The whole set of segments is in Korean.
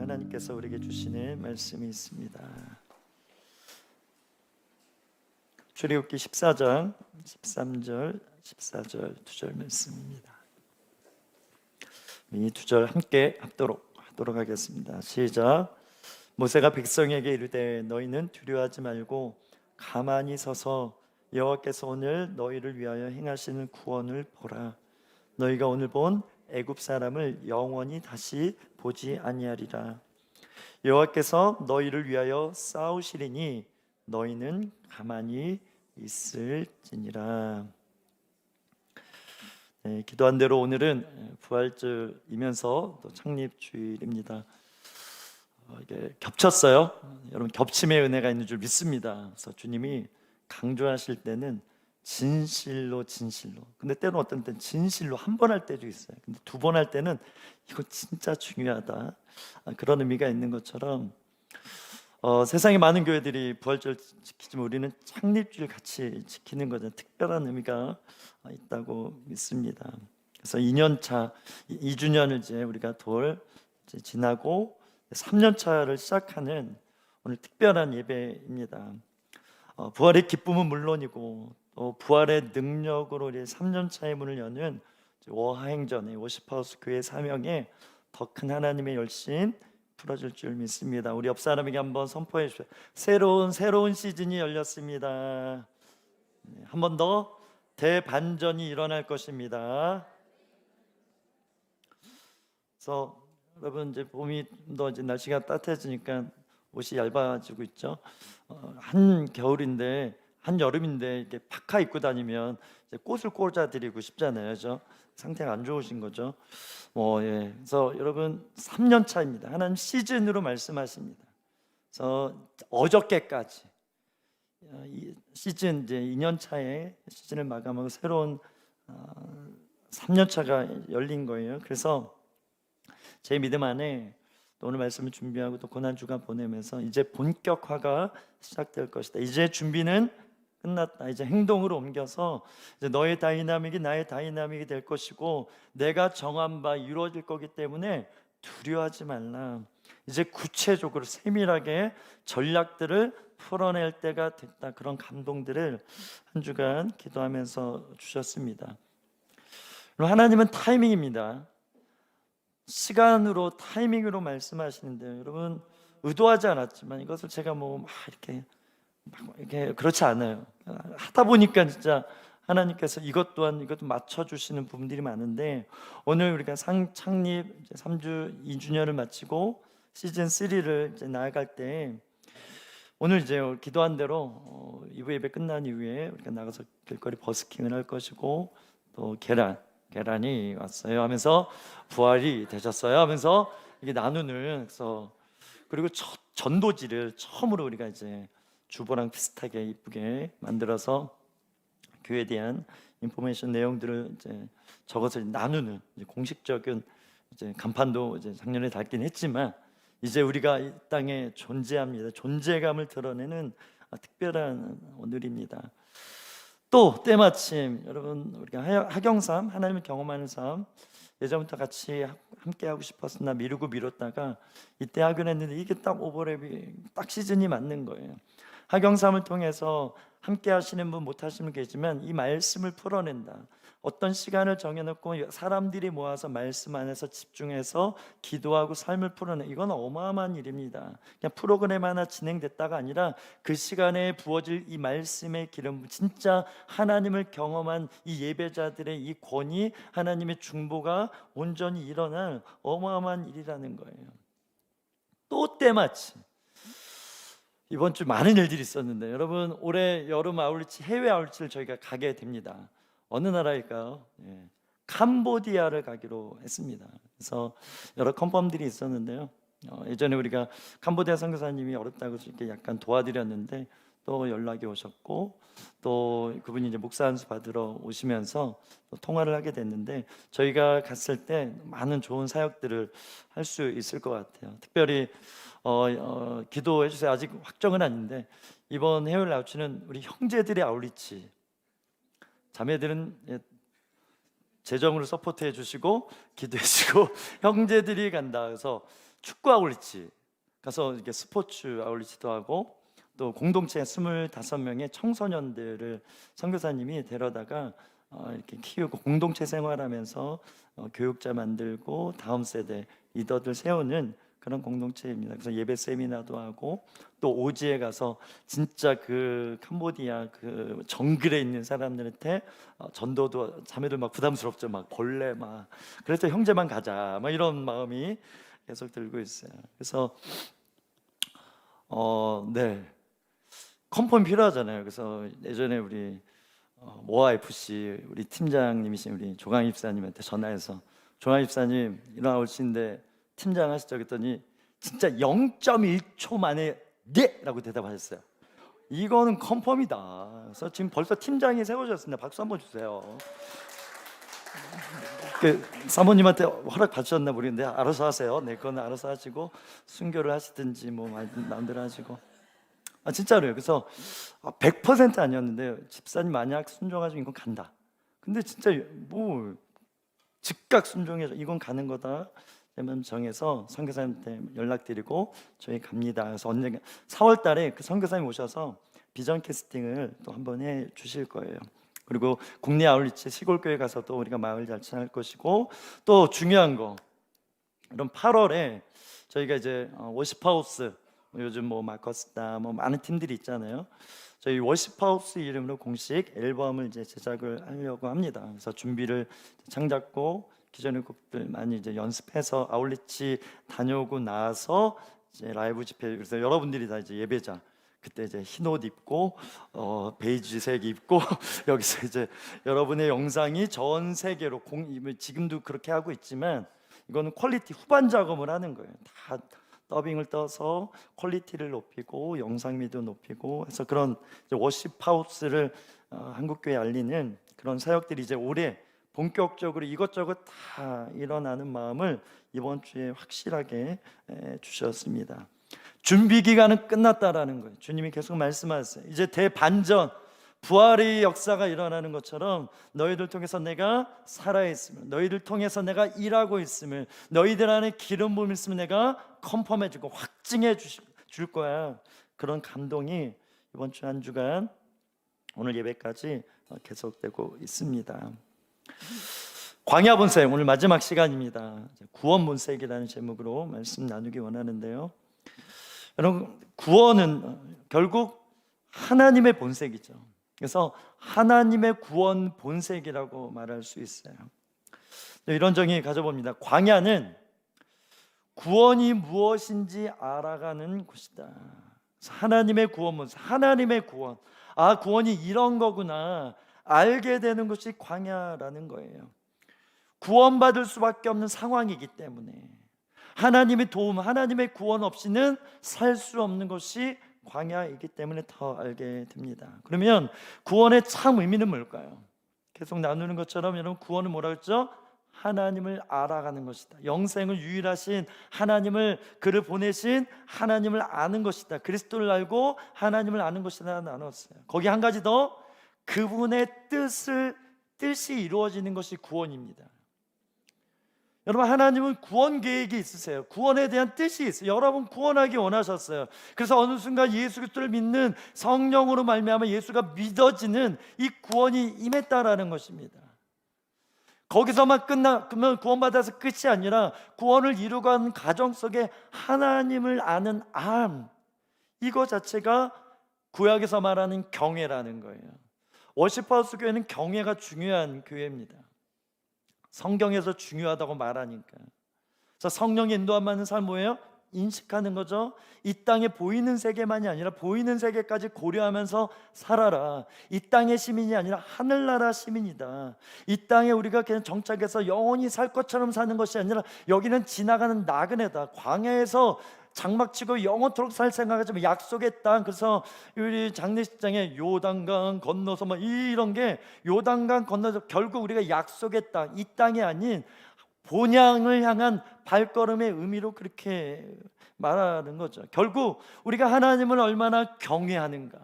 하나님께서 우리에게 주시는 말씀이 있습니다. 출애굽기 14장 13절 14절 2절 말씀입니다. 이 2절 함께 하도록 하겠습니다. 시작. 모세가 백성에게 이르되 너희는 두려워하지 말고 가만히 서서 여호와께서 오늘 너희를 위하여 행하시는 구원을 보라. 너희가 오늘 본 애굽 사람을 영원히 다시 보지 아니하리라. 여호와께서 너희를 위하여 싸우시리니 너희는 가만히 있을지니라. 네, 기도한 대로 오늘은 부활절이면서 또 창립주일입니다. 이게 겹쳤어요. 여러분, 겹침의 은혜가 있는 줄 믿습니다. 그래서 주님이 강조하실 때는 진실로. 근데 때로는 어떤 때는 진실로 한 번 할 때도 있어요. 근데 두 번 할 때는 이거 진짜 중요하다, 그런 의미가 있는 것처럼 세상의 많은 교회들이 부활절 지키지만 우리는 창립주일 같이 지키는 것에 특별한 의미가 있다고 믿습니다. 그래서 2년차 2주년을 이제 우리가 이제 지나고 3년차를 시작하는 오늘 특별한 예배입니다. 부활의 기쁨은 물론이고 또 부활의 능력으로 우리 3년차의 문을 여는 워하행전의 워시파우스 교회 사명에 더 큰 하나님의 열심 풀어질 줄 믿습니다. 우리 옆 사람에게 한번 선포해 주세요. 새로운 시즌이 열렸습니다. 한 번 더 대반전이 일어날 것입니다. 그래서 여러분, 이제 봄이 더 이제 날씨가 따뜻해지니까 옷이 얇아지고 있죠. 한 겨울인데 한 여름인데 이렇게 파카 입고 다니면 이제 꽃을 꽂아드리고 싶잖아요, 그죠? 상태가 안 좋으신 거죠. 예. 그래서 여러분 3년 차입니다. 하나님 시즌으로 말씀하십니다. 그래서 어저께까지 이 시즌 이제 2년 차에 시즌을 마감하고 새로운 3년 차가 열린 거예요. 그래서 제 믿음 안에 오늘 말씀을 준비하고 또 고난주간 보내면서 이제 본격화가 시작될 것이다. 이제 준비는 끝났다. 이제 행동으로 옮겨서 이제 너의 다이나믹이 나의 다이나믹이 될 것이고 내가 정한 바 이루어질 거기 때문에 두려워하지 말라. 이제 구체적으로 세밀하게 전략들을 풀어낼 때가 됐다. 그런 감동들을 한 주간 기도하면서 주셨습니다. 하나님은 타이밍입니다. 시간으로 타이밍으로 말씀하시는데요. 여러분, 의도하지 않았지만 이것을 제가 막 이렇게 그렇지 않아요. 하다 보니까 진짜 하나님께서 이것도 맞춰주시는 부분들이 많은데, 오늘 우리가 창립 3주 2주년을 마치고 시즌 3를 이제 나아갈 때 오늘 이제 기도한 대로 2부 예배 끝난 이후에 우리가 나가서 길거리 버스킹을 할 것이고 또 계란이 왔어요 하면서 부활이 되셨어요 하면서 이게 나누는, 그래서 그리고 첫 전도지를 처음으로 우리가 이제 주보랑 비슷하게 이쁘게 만들어서 교회에 대한 인포메이션 내용들을 이제 적어서 나누는 이제 공식적인 이제 간판도 이제 작년에 달긴 했지만 이제 우리가 이 땅에 존재합니다. 존재감을 드러내는 특별한 오늘입니다. 또 때마침 여러분, 우리가 하경삼 하나님을 경험하는 삶 예전부터 같이 함께 하고 싶었으나 미뤘다가 이때 하기로 했는데 이게 딱 오버랩이 딱 시즌이 맞는 거예요. 하경삼을 통해서 함께 하시는 분, 못 하시는 분 계시지만 이 말씀을 풀어낸다. 어떤 시간을 정해놓고 사람들이 모아서 말씀 안에서 집중해서 기도하고 삶을 풀어내, 이건 어마어마한 일입니다. 그냥 프로그램 하나 진행됐다가 아니라 그 시간에 부어질 이 말씀의 기름, 진짜 하나님을 경험한 이 예배자들의 이 권위, 하나님의 중보가 온전히 일어날 어마어마한 일이라는 거예요. 또 때마침 이번 주 많은 일들이 있었는데 여러분, 올해 여름 아울리치, 해외 아울리치를 저희가 가게 됩니다. 어느 나라일까요? 캄보디아를 가기로 했습니다. 그래서 여러 컨펌들이 있었는데요. 예전에 우리가 캄보디아 선교사님이 어렵다고 이렇게 약간 도와드렸는데 또 연락이 오셨고 또 그분이 이제 목사 안수 받으러 오시면서 또 통화를 하게 됐는데 저희가 갔을 때 많은 좋은 사역들을 할 수 있을 것 같아요. 특별히 기도해 주세요. 아직 확정은 아닌데 이번 해외 아울리치는 우리 형제들의 아울리치, 자매들은 재정으로 서포트해 주시고 기도해 주시고 형제들이 간다. 그래서 축구 아울리치 가서 이렇게 스포츠 아울리치도 하고 또 공동체 25명의 청소년들을 선교사님이 데려다가 이렇게 키우고 공동체 생활하면서 교육자 만들고 다음 세대 리더들 세우는 그런 공동체입니다. 그래서 예배 세미나도 하고 또 오지에 가서 진짜 그 캄보디아 그 정글에 있는 사람들한테 전도도 자매들 막 부담스럽죠. 막 벌레 막 그래서 형제만 가자 막 이런 마음이 계속 들고 있어요. 그래서 네 컨펌 필요하잖아요. 그래서 예전에 우리 모아 FC 우리 팀장님이신 우리 조강 입사님한테 전화해서 조강 입사님 일어나오시는데 팀장 하시죠 그랬더니 진짜 0.1초 만에 네라고 대답하셨어요. 이거는 컨펌이다. 그래서 지금 벌써 팀장이 세워졌습니다. 박수 한번 주세요. 그 사모님한테 허락 받으셨나 모르겠는데 알아서 하세요. 네, 그건 알아서 하시고 순교를 하시든지 뭐 마음대로 하시고. 진짜로요. 그래서 100% 아니었는데 집사님 만약 순종하시면 이건 간다. 근데 진짜 뭐 즉각 순종해서 이건 가는 거다. 제만 정해서 선교사님한테 연락드리고 저희 갑니다. 그래서 언젠가 4월 달에 그 선교사님 오셔서 비전 캐스팅을 또 한번 해 주실 거예요. 그리고 국내 아울리치 시골교회 가서도 우리가 마을 잔치할 것이고 또 중요한 거 이런 8월에 저희가 이제 워십하우스 요즘 뭐 마커스다 뭐 많은 팀들이 있잖아요. 저희 워십하우스 이름으로 공식 앨범을 이제 제작을 하려고 합니다. 그래서 준비를 창작고 기존의 곡들 많이 이제 연습해서 아울리치 다녀오고 나서 이제 라이브 집회 그래서 여러분들이 다 이제 예배자 그때 이제 흰 옷 입고 베이지색 입고 여기서 이제 여러분의 영상이 전 세계로 지금도 그렇게 하고 있지만 이거는 퀄리티 후반 작업을 하는 거예요. 다 더빙을 떠서 퀄리티를 높이고 영상미도 높이고 해서 그런 워십하우스를 한국교회에 알리는 그런 사역들이 이제 올해 본격적으로 이것저것 다 일어나는 마음을 이번 주에 확실하게 주셨습니다. 준비 기간은 끝났다라는 거예요. 주님이 계속 말씀하셨어요. 이제 대반전 부활의 역사가 일어나는 것처럼 너희들 통해서 내가 살아있음을 너희들 통해서 내가 일하고 있음을 너희들 안에 기름 부음이 있으면 내가 컨펌해주고 확증해 줄 거야. 그런 감동이 이번 주 한 주간 오늘 예배까지 계속되고 있습니다. 광야 본색 오늘 마지막 시간입니다. 구원 본색이라는 제목으로 말씀 나누기 원하는데요. 여러분 구원은 결국 하나님의 본색이죠. 그래서 하나님의 구원 본색이라고 말할 수 있어요. 이런 정의 가져봅니다. 광야는 구원이 무엇인지 알아가는 곳이다. 하나님의 구원 본색, 하나님의 구원. 구원이 이런 거구나 알게 되는 것이 광야라는 거예요. 구원받을 수밖에 없는 상황이기 때문에 하나님의 도움, 하나님의 구원 없이는 살 수 없는 것이 광야이기 때문에 더 알게 됩니다. 그러면 구원의 참 의미는 뭘까요? 계속 나누는 것처럼 여러분 구원은 뭐라 그랬죠? 하나님을 알아가는 것이다. 영생을 유일하신 하나님을 그를 보내신 하나님을 아는 것이다. 그리스도를 알고 하나님을 아는 것이다 나눴어요. 거기 한 가지 더 그분의 뜻이 이루어지는 것이 구원입니다. 여러분 하나님은 구원 계획이 있으세요. 구원에 대한 뜻이 있어요. 여러분 구원하기 원하셨어요. 그래서 어느 순간 예수 그리스도를 믿는 성령으로 말미암아 예수가 믿어지는 이 구원이 임했다라는 것입니다. 거기서만 그러면 구원받아서 끝이 아니라 구원을 이루어가는 과정 속에 하나님을 아는 알 이거 자체가 구약에서 말하는 경외라는 거예요. 워십하우스 교회는 경외가 중요한 교회입니다. 성경에서 중요하다고 말하니까. 자, 성령의 인도함 받는 삶 뭐예요? 인식하는 거죠. 이 땅에 보이는 세계만이 아니라 보이는 세계까지 고려하면서 살아라. 이 땅의 시민이 아니라 하늘나라 시민이다. 이 땅에 우리가 그냥 정착해서 영원히 살 것처럼 사는 것이 아니라 여기는 지나가는 나그네다. 광야에서 장막치고 영원토록 살 생각하지만 약속의 땅. 그래서 우리 장례식장에 요단강 건너서 막 이런 게 요단강 건너서 결국 우리가 약속의 땅, 이 땅이 아닌 본향을 향한 발걸음의 의미로 그렇게 말하는 거죠. 결국 우리가 하나님을 얼마나 경외하는가,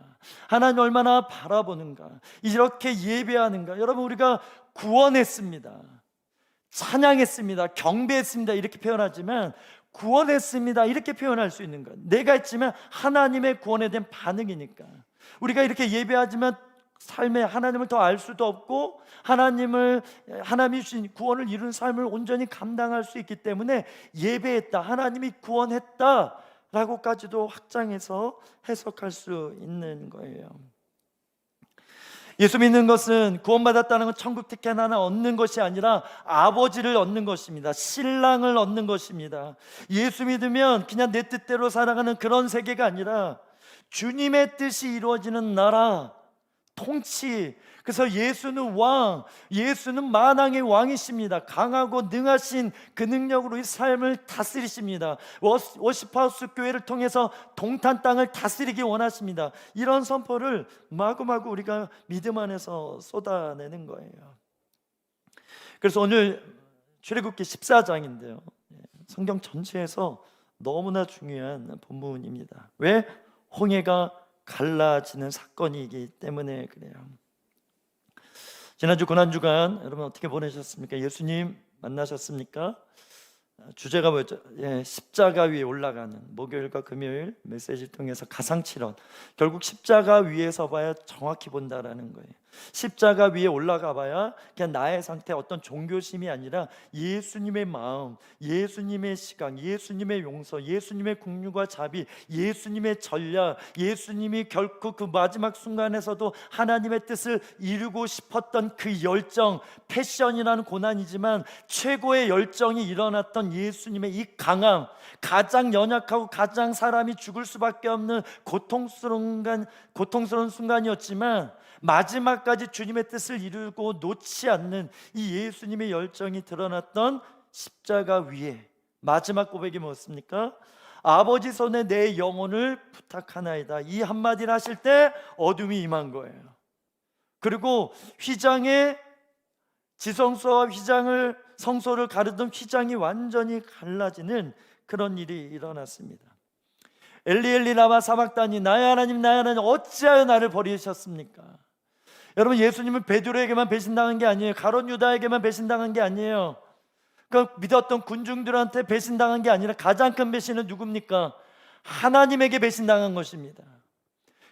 하나님 얼마나 바라보는가, 이렇게 예배하는가. 여러분 우리가 구원했습니다, 찬양했습니다, 경배했습니다 이렇게 표현하지만 구원했습니다 이렇게 표현할 수 있는 거예요. 내가 했지만 하나님의 구원에 대한 반응이니까. 우리가 이렇게 예배하지만 삶에 하나님을 더 알 수도 없고 하나님이 주신 구원을 이룬 삶을 온전히 감당할 수 있기 때문에 예배했다, 하나님이 구원했다 라고까지도 확장해서 해석할 수 있는 거예요. 예수 믿는 것은 구원받았다는 건 천국 티켓 하나 얻는 것이 아니라 아버지를 얻는 것입니다. 신랑을 얻는 것입니다. 예수 믿으면 그냥 내 뜻대로 살아가는 그런 세계가 아니라 주님의 뜻이 이루어지는 나라, 통치. 그래서 예수는 왕, 예수는 만왕의 왕이십니다. 강하고 능하신 그 능력으로 이 삶을 다스리십니다. 워시파우스 교회를 통해서 동탄 땅을 다스리기 원하십니다. 이런 선포를 마구마구 우리가 믿음 안에서 쏟아내는 거예요. 그래서 오늘 출애굽기 14장인데요, 성경 전체에서 너무나 중요한 본문입니다. 왜? 홍해가 갈라지는 사건이기 때문에 그래요. 지난주 고난주간 여러분 어떻게 보내셨습니까? 예수님 만나셨습니까? 주제가 뭐였죠? 십자가 위에 올라가는, 목요일과 금요일 메시지를 통해서 가상칠언, 결국 십자가 위에서 봐야 정확히 본다라는 거예요. 십자가 위에 올라가 봐야 그냥 나의 상태, 어떤 종교심이 아니라 예수님의 마음, 예수님의 시각, 예수님의 용서, 예수님의 긍휼과 자비, 예수님의 전략, 예수님이 결코 그 마지막 순간에서도 하나님의 뜻을 이루고 싶었던 그 열정, 패션이라는 고난이지만 최고의 열정이 일어났던 예수님의 이 강함, 가장 연약하고 가장 사람이 죽을 수밖에 없는 고통스러운 순간이었지만 마지막까지 주님의 뜻을 이루고 놓지 않는 이 예수님의 열정이 드러났던 십자가 위에 마지막 고백이 뭐였습니까? 아버지 손에 내 영혼을 부탁하나이다. 이 한마디를 하실 때 어둠이 임한 거예요. 그리고 휘장에 지성소와 성소를 가르던 휘장이 완전히 갈라지는 그런 일이 일어났습니다. 엘리 엘리 라마 사박다니, 나의 하나님 나의 하나님 어찌하여 나를 버리셨습니까? 여러분, 예수님은 베드로에게만 배신당한 게 아니에요. 가룟 유다에게만 배신당한 게 아니에요. 그 믿었던 군중들한테 배신당한 게 아니라 가장 큰 배신은 누굽니까? 하나님에게 배신당한 것입니다.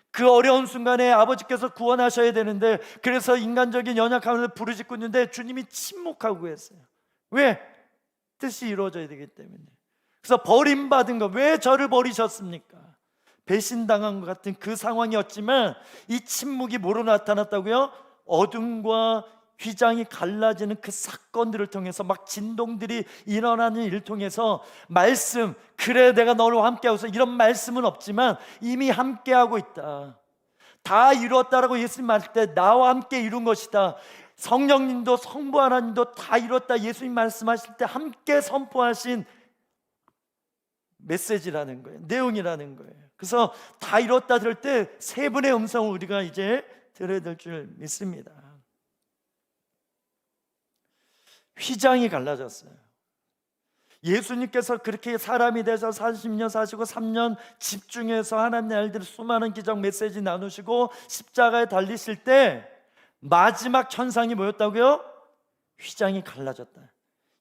그 어려운 순간에 아버지께서 구원하셔야 되는데, 그래서 인간적인 연약함을 부르짖고 있는데 주님이 침묵하고 했어요. 왜? 뜻이 이루어져야 되기 때문에. 그래서 버림받은 것, 왜 저를 버리셨습니까? 배신당한 것 같은 그 상황이었지만 이 침묵이 뭐로 나타났다고요? 어둠과 휘장이 갈라지는 그 사건들을 통해서, 막 진동들이 일어나는 일을 통해서 말씀, 그래 내가 너와 함께하고서, 이런 말씀은 없지만 이미 함께하고 있다, 다 이루었다라고 예수님 말할 때 나와 함께 이룬 것이다, 성령님도 성부 하나님도 다 이뤘다 예수님 말씀하실 때 함께 선포하신 메시지라는 거예요, 내용이라는 거예요. 그래서 다 이뤘다 들을 때 세 분의 음성을 우리가 이제 들어야 될 줄 믿습니다. 휘장이 갈라졌어요. 예수님께서 그렇게 사람이 돼서 40년 사시고 3년 집중해서 하나님의 아이들의 수많은 기적 메시지 나누시고 십자가에 달리실 때 마지막 천상이 뭐였다고요? 휘장이 갈라졌다.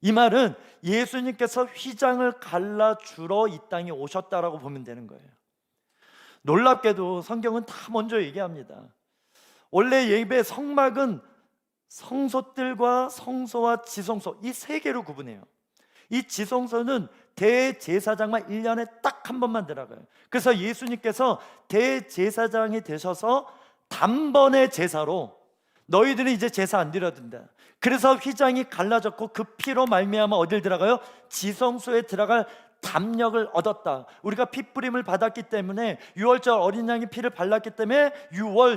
이 말은 예수님께서 휘장을 갈라주러 이 땅에 오셨다라고 보면 되는 거예요. 놀랍게도 성경은 다 먼저 얘기합니다. 원래 예배 성막은 성소들과 성소와 지성소, 이 세 개로 구분해요. 이 지성소는 대제사장만 1년에 딱 한 번만 들어가요. 그래서 예수님께서 대제사장이 되셔서 단번에 제사로 너희들은 이제 제사 안 드려도 된다. 그래서 휘장이 갈라졌고 그 피로 말미암아 어딜 들어가요? 지성소에 들어갈 담력을 얻었다. 우리가 핏부림을 받았기 때문에, 유월절 어린 양의 피를 발랐기 때문에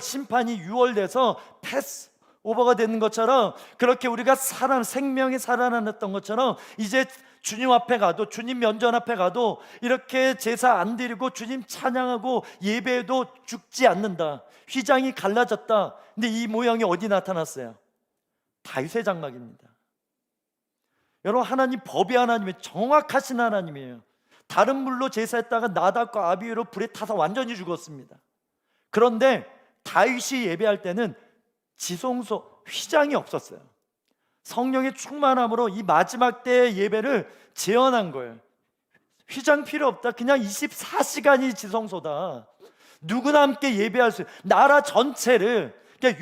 심판이 6월 돼서 패스 오버가 되는 것처럼, 그렇게 우리가 생명이 살아났던 것처럼 이제 주님 앞에 가도, 주님 면전 앞에 가도 이렇게 제사 안 드리고 주님 찬양하고 예배해도 죽지 않는다. 휘장이 갈라졌다. 근데 이 모양이 어디 나타났어요? 다윗의 장막입니다. 여러분, 하나님 법이 하나님의 정확하신 하나님이에요. 다른 물로 제사했다가 나답과 아비후로 불에 타서 완전히 죽었습니다. 그런데 다윗이 예배할 때는 지성소 휘장이 없었어요. 성령의 충만함으로 이 마지막 때의 예배를 재현한 거예요. 휘장 필요 없다. 그냥 24시간이 지성소다. 누구나 함께 예배할 수, 나라 전체를 그냥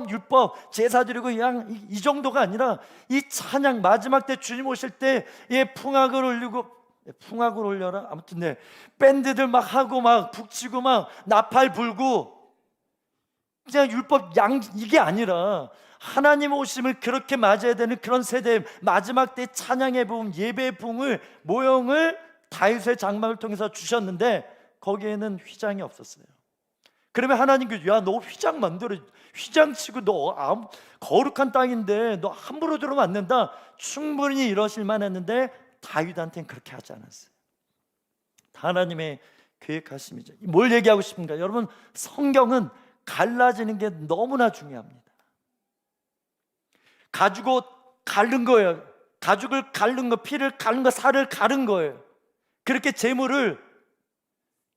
율법 제사 드리고 그냥 이 정도가 아니라 이 찬양, 마지막 때 주님 오실 때 풍악을 올리고, 풍악을 올려라, 아무튼 네, 밴드들 막 하고 막 북치고 막 나팔 불고, 그냥 율법 이게 아니라 하나님 오심을 그렇게 맞아야 되는 그런 세대, 마지막 때 찬양의 부흥, 예배의 부흥을, 모형을 다윗의 장막을 통해서 주셨는데 거기에는 휘장이 없었어요. 그러면 하나님께서, 야, 너 휘장 만들어, 휘장 치고 너 거룩한 땅인데 너 함부로 들어오면 안 된다, 충분히 이러실만 했는데 다윗한테는 그렇게 하지 않았어요. 하나님의 계획하심이죠. 뭘 얘기하고 싶은가? 여러분, 성경은 갈라지는 게 너무나 중요합니다. 가죽옷 가른 거예요. 가죽을 가른 거, 피를 가른 거, 살을 가른 거예요. 그렇게 재물을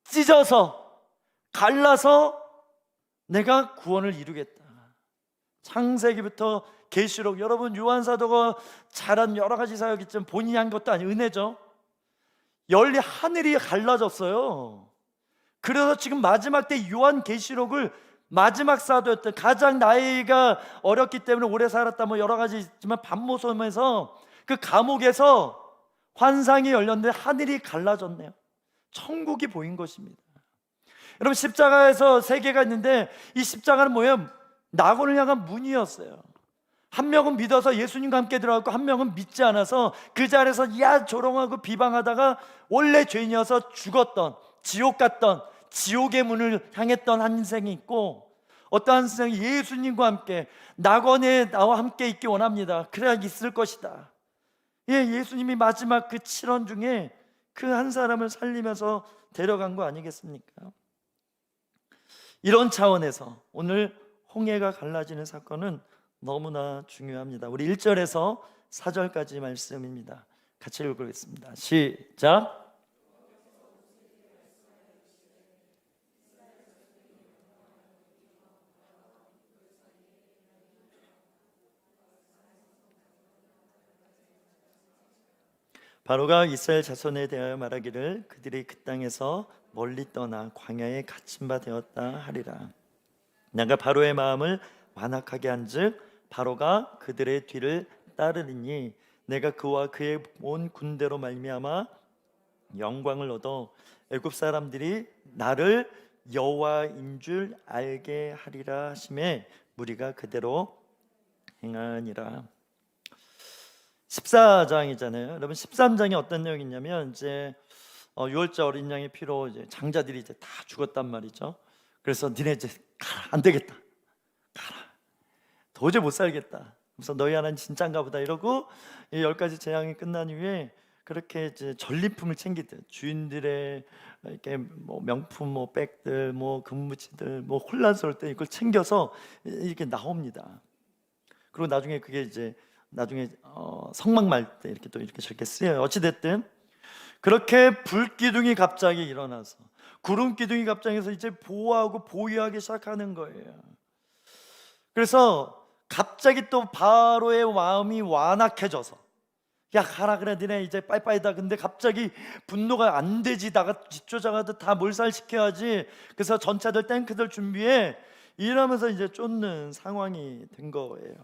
찢어서 갈라서 내가 구원을 이루겠다. 창세기부터 계시록, 여러분 요한사도가 잘한 여러 가지 사역이지만 본인이 한 것도 아니고 은혜죠. 열리 하늘이 갈라졌어요. 그래서 지금 마지막 때 요한계시록을 마지막 사도였던, 가장 나이가 어렸기 때문에 오래 살았다 뭐 여러 가지 있지만 반모섬에서 그 감옥에서 환상이 열렸는데 하늘이 갈라졌네요. 천국이 보인 것입니다. 여러분, 십자가에서 세 개가 있는데 이 십자가는 뭐예요? 낙원을 향한 문이었어요. 한 명은 믿어서 예수님과 함께 들어갔고 한 명은 믿지 않아서 그 자리에서 야 조롱하고 비방하다가 원래 죄인이어서 죽었던, 지옥 갔던, 지옥의 문을 향했던 한 인생이 있고, 어떠한 인생이 예수님과 함께 낙원에 나와 함께 있기 원합니다. 그래야 있을 것이다. 예수님이 마지막 그 7원 중에 그 한 사람을 살리면서 데려간 거 아니겠습니까? 이런 차원에서 오늘 홍해가 갈라지는 사건은 너무나 중요합니다. 우리 1절에서 4절까지 말씀입니다. 같이 읽어보겠습니다. 시작. 바로가 이스라엘 자손에 대하여 말하기를 그들이 그 땅에서 멀리 떠나 광야에 갇힌 바 되었다 하리라. 내가 바로의 마음을 완악하게 한즉 바로가 그들의 뒤를 따르리니 내가 그와 그의 온 군대로 말미암아 영광을 얻어 애굽 사람들이 나를 여호와인 줄 알게 하리라 하심에 무리가 그대로 행하니라. 14장이잖아요. 여러분, 13장이 어떤 내용이냐면 이제 유월절 어린 양의 피로 이제 장자들이 이제 다 죽었단 말이죠. 그래서 니네 이제 가라, 안 되겠다, 가라, 도저히 못 살겠다. 그래서 너희 하나님 진짜인가 보다 이러고 이 10가지 재앙이 끝난 이후에 그렇게 이제 전리품을 챙기듯 주인들의 이렇게 뭐 명품, 뭐 백들, 뭐 금무치들, 뭐 혼란스러울 때 이걸 챙겨서 이렇게 나옵니다. 그리고 나중에 그게 이제 나중에 성막말 때 이렇게 또 이렇게 저렇게 쓰여요. 어찌 됐든 그렇게 불기둥이 갑자기 일어나서 구름 기둥이 갑자기 해서 이제 보호하고 보유하기 시작하는 거예요. 그래서 갑자기 또 바로의 마음이 완악해져서 야 가라 그래 니네 이제 빠이빠이다. 근데 갑자기 분노가 안 되지, 나가 뒷쫓아가도 다 몰살시켜야지. 그래서 전차들 탱크들 준비해 이러면서 이제 쫓는 상황이 된 거예요.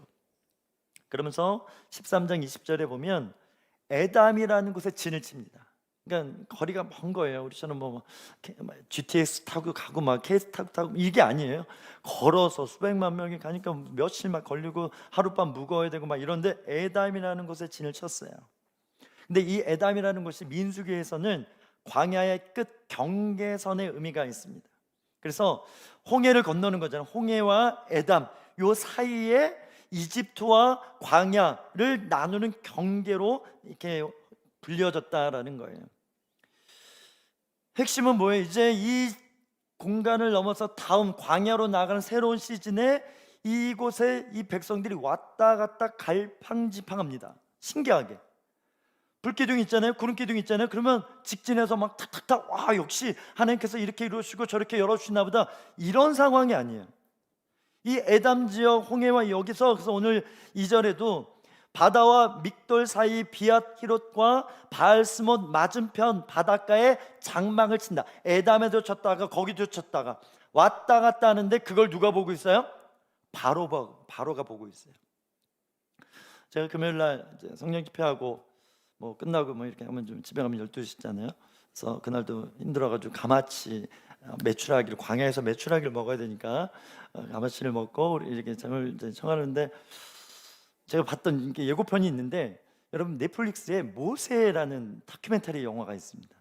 그러면서 13장 20절에 보면 에담이라는 곳에 진을 칩니다. 그러니까 거리가 먼 거예요. 우리처럼 뭐 GTX 타고 가고 막 KS 타고 이게 아니에요. 걸어서 수백만 명이 가니까 며칠 막 걸리고 하룻밤 묵어야 되고 막 이런데 에담이라는 곳에 진을 쳤어요. 근데 이 에담이라는 곳이 민수기에서는 광야의 끝 경계선의 의미가 있습니다. 그래서 홍해를 건너는 거잖아요. 홍해와 에담 요 사이에 이집트와 광야를 나누는 경계로 이렇게 불려졌다라는 거예요. 핵심은 뭐예요? 이제 이 공간을 넘어서 다음 광야로 나가는 새로운 시즌에 이곳에 이 백성들이 왔다 갔다 갈팡지팡합니다. 신기하게 불기둥 있잖아요, 구름 기둥 있잖아요. 그러면 직진해서 막 탁탁탁, 와 역시 하나님께서 이렇게 이루시고 저렇게 열어주시나 보다, 이런 상황이 아니에요. 이 에담 지역 홍해와 여기서, 그래서 오늘 2절에도 바다와 믹돌 사이 비앗 히롯과 바알스못 맞은편 바닷가에 장막을 친다. 에담에도 쳤다가 거기도 쳤다가 왔다 갔다 하는데 그걸 누가 보고 있어요? 바로가 보고 있어요. 제가 금요일 날 이제 성령 집회하고 뭐 끝나고 뭐 이렇게 하면 좀 집에 가면 12시잖아요. 그래서 그날도 힘들어가지고 가마치 메추라기를, 광야에서 메추라기를 먹어야 되니까 가마치를 먹고 이렇게 잠을 이제 청하는데, 제가 봤던 이게 예고편이 있는데, 여러분 넷플릭스에 모세라는 다큐멘터리 영화가 있습니다.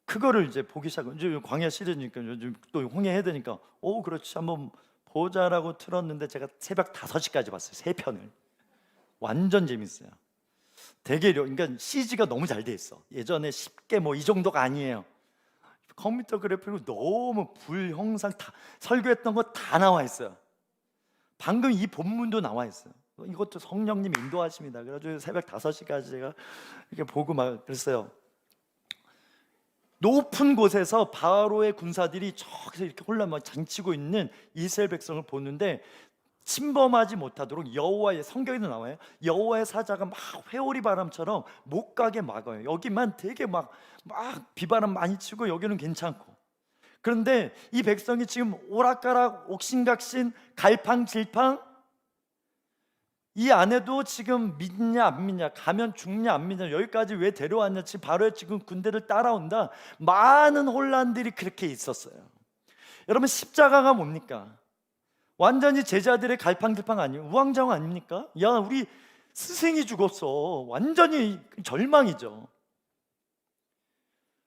그거를 이제 보기 시작하고, 이제 광야 시리즈니까 요즘 또 홍해해야 되니까 그렇지 한번 보자라고 틀었는데 제가 새벽 5시까지 봤어요. 3편을. 완전 재밌어요. 되게 그러니까 CG가 너무 잘 돼 있어. 예전에 10개 뭐 이 정도가 아니에요. 컴퓨터 그래픽으로 너무 불 형상 다 설교했던 거 다 나와 있어요. 방금 이 본문도 나와 있어요. 이것도 성령님 인도하십니다. 그래가지고 새벽 5시까지 제가 이렇게 보고 막 그랬어요. 높은 곳에서 바로의 군사들이 저기서 이렇게 막 장치고 있는 이스라엘 백성을 보는데, 침범하지 못하도록 여호와의, 성경에도 나와요, 여호와의 사자가 막 회오리 바람처럼 못 가게 막아요. 여기만 되게 막 비바람 많이 치고 여기는 괜찮고. 그런데 이 백성이 지금 오락가락 옥신각신 갈팡질팡, 이 안에도 지금 믿냐 안 믿냐, 가면 죽냐 안 믿냐, 여기까지 왜 데려왔냐, 지금 바로의 지금 군대를 따라온다, 많은 혼란들이 그렇게 있었어요. 여러분 십자가가 뭡니까? 완전히 제자들의 갈팡질팡 아니에요? 우왕좌왕 아닙니까? 야, 우리 스승이 죽었어. 완전히 절망이죠.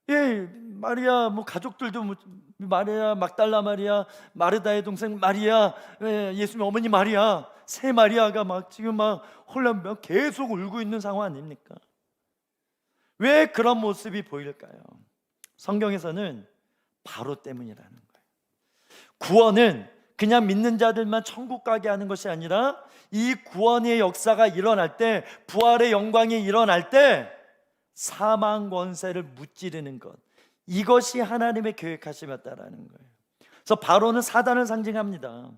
예, 마리아 뭐 가족들도 뭐 마리아 막달라 마리아, 마르다의 동생 마리아, 예수님 어머니 마리아, 세 마리아가 막 지금 막 혼란, 계속 울고 있는 상황 아닙니까? 왜 그런 모습이 보일까요? 성경에서는 바로 때문이라는 거예요. 구원은 그냥 믿는 자들만 천국 가게 하는 것이 아니라, 이 구원의 역사가 일어날 때, 부활의 영광이 일어날 때 사망 권세를 무찌르는 것, 이것이 하나님의 계획하심이었다라는 거예요. 그래서 바로는 사단을 상징합니다.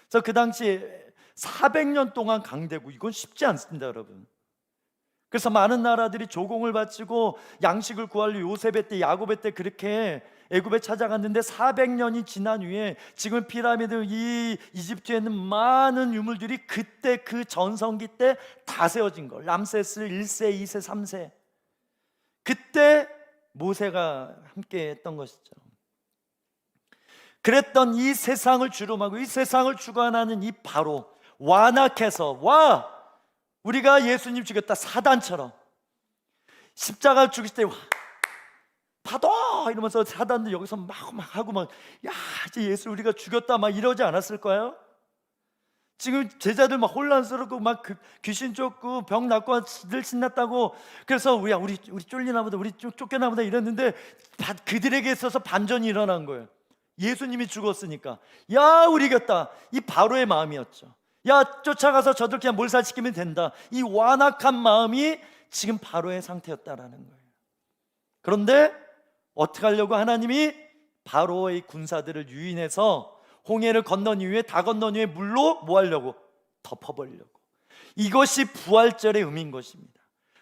그래서 그 당시에 400년 동안 강대국, 이건 쉽지 않습니다, 여러분. 그래서 많은 나라들이 조공을 바치고 양식을 구하려 요셉의 때, 야곱의 때 그렇게 애굽에 찾아갔는데, 400년이 지난 후에 지금 피라미드, 이 이집트에 있는 많은 유물들이 그때 그 전성기 때 다 세워진 걸. 람세스 1세, 2세, 3세, 그때 모세가 함께 했던 것이죠. 그랬던 이 세상을 주름하고 이 세상을 주관하는 이 바로, 완악해서 와, 우리가 예수님 죽였다, 사단처럼 십자가 죽이실 때 받아 이러면서 사단도 여기서 막 하고 막, 야 이제 예수 우리가 죽였다 막 이러지 않았을 거예요? 지금 제자들 막 혼란스럽고 막 귀신 쫓고 병 낫고 늘 신났다고, 그래서 우리 쫄리나 보다, 우리 쫓겨나 보다 이랬는데, 그들에게 있어서 반전이 일어난 거예요. 예수님이 죽었으니까, 야 우리 이겼다, 이 바로의 마음이었죠. 야 쫓아가서 저들 그냥 몰살시키면 된다, 이 완악한 마음이 지금 바로의 상태였다라는 거예요. 그런데 어떻게 하려고 하나님이 바로의 군사들을 유인해서 홍해를 건넌 이후에, 다 건넌 이후에 물로 뭐 하려고? 덮어버리려고. 이것이 부활절의 의미인 것입니다.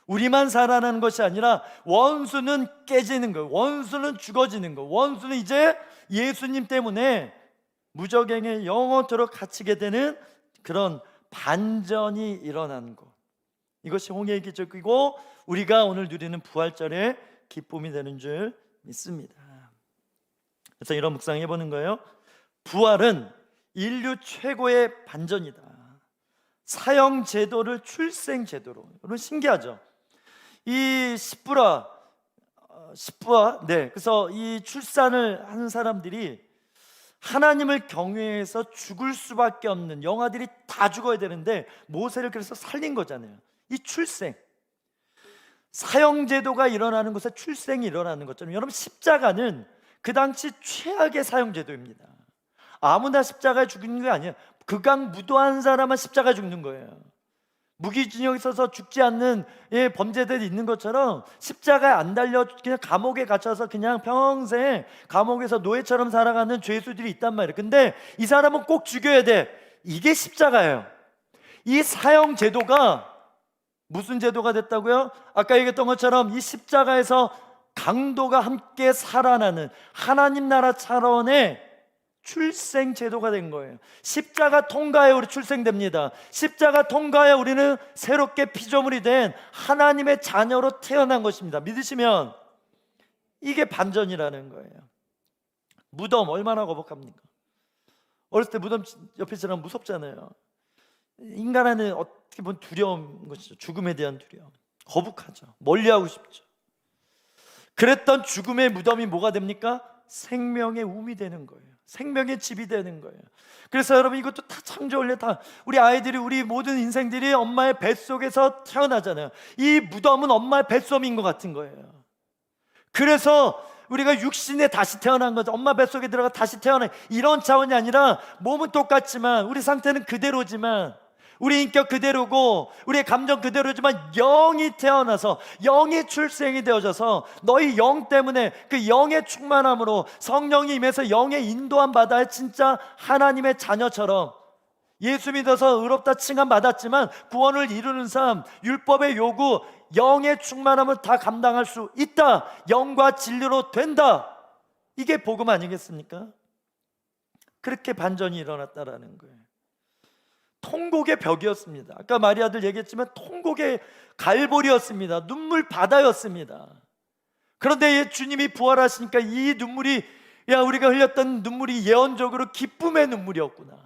우리만 살아나는 것이 아니라 원수는 깨지는 거예요. 원수는 죽어지는 거예요. 원수는 이제 예수님 때문에 무적행에 영원토록 갇히게 되는 그런 반전이 일어나는 것, 이것이 홍해의 기적이고 우리가 오늘 누리는 부활절의 기쁨이 되는 줄 믿습니다. 그래서 이런 묵상해 보는 거예요. 부활은 인류 최고의 반전이다. 사형 제도를 출생 제도로. 여러분 신기하죠? 이 십부아, 네, 그래서 이 출산을 하는 사람들이 하나님을 경외해서 죽을 수밖에 없는, 영아들이 다 죽어야 되는데 모세를 그래서 살린 거잖아요. 이 출생, 사형 제도가 일어나는 곳에 출생이 일어나는 것처럼, 여러분 십자가는 그 당시 최악의 사형 제도입니다. 아무나 십자가에 죽는 게 아니에요. 극악무도한 사람만 십자가에 죽는 거예요. 무기징역에 있어서 죽지 않는 범죄들이 있는 것처럼 십자가에 안 달려 그냥 감옥에 갇혀서 그냥 평생 감옥에서 노예처럼 살아가는 죄수들이 있단 말이에요. 근데 이 사람은 꼭 죽여야 돼. 이게 십자가예요. 이 사형 제도가 무슨 제도가 됐다고요? 아까 얘기했던 것처럼 이 십자가에서 강도가 함께 살아나는 하나님 나라 차원의 출생 제도가 된 거예요. 십자가 통과해 우리 출생됩니다. 십자가 통과해 우리는 새롭게 피조물이 된 하나님의 자녀로 태어난 것입니다. 믿으시면 이게 반전이라는 거예요. 무덤 얼마나 거북합니까? 어렸을 때 무덤 옆에 지나면 무섭잖아요. 인간 안에 어떻게 보면 두려운 것이죠. 죽음에 대한 두려움. 거북하죠. 멀리하고 싶죠. 그랬던 죽음의 무덤이 뭐가 됩니까? 생명의 움이 되는 거예요. 생명의 집이 되는 거예요. 그래서 여러분 이것도 다 창조원래 다 우리 아이들이 우리 모든 인생들이 엄마의 뱃속에서 태어나잖아요. 이 무덤은 엄마의 뱃속인 것 같은 거예요. 그래서 우리가 육신에 다시 태어난 거죠. 엄마 뱃속에 들어가 다시 태어나 이런 차원이 아니라 몸은 똑같지만 우리 상태는 그대로지만 우리 인격 그대로고 우리의 감정 그대로지만 영이 태어나서 영이 출생이 되어져서 너희 영 때문에 그 영의 충만함으로 성령이 임해서 영의 인도함 받아야 진짜 하나님의 자녀처럼 예수 믿어서 의롭다 칭함 받았지만 구원을 이루는 삶, 율법의 요구, 영의 충만함을 다 감당할 수 있다. 영과 진리로 된다. 이게 복음 아니겠습니까? 그렇게 반전이 일어났다라는 거예요. 통곡의 벽이었습니다. 아까 마리아들 얘기했지만 통곡의 갈보리였습니다. 눈물 바다였습니다. 그런데 주님이 부활하시니까 이 눈물이 우리가 흘렸던 눈물이 예언적으로 기쁨의 눈물이었구나.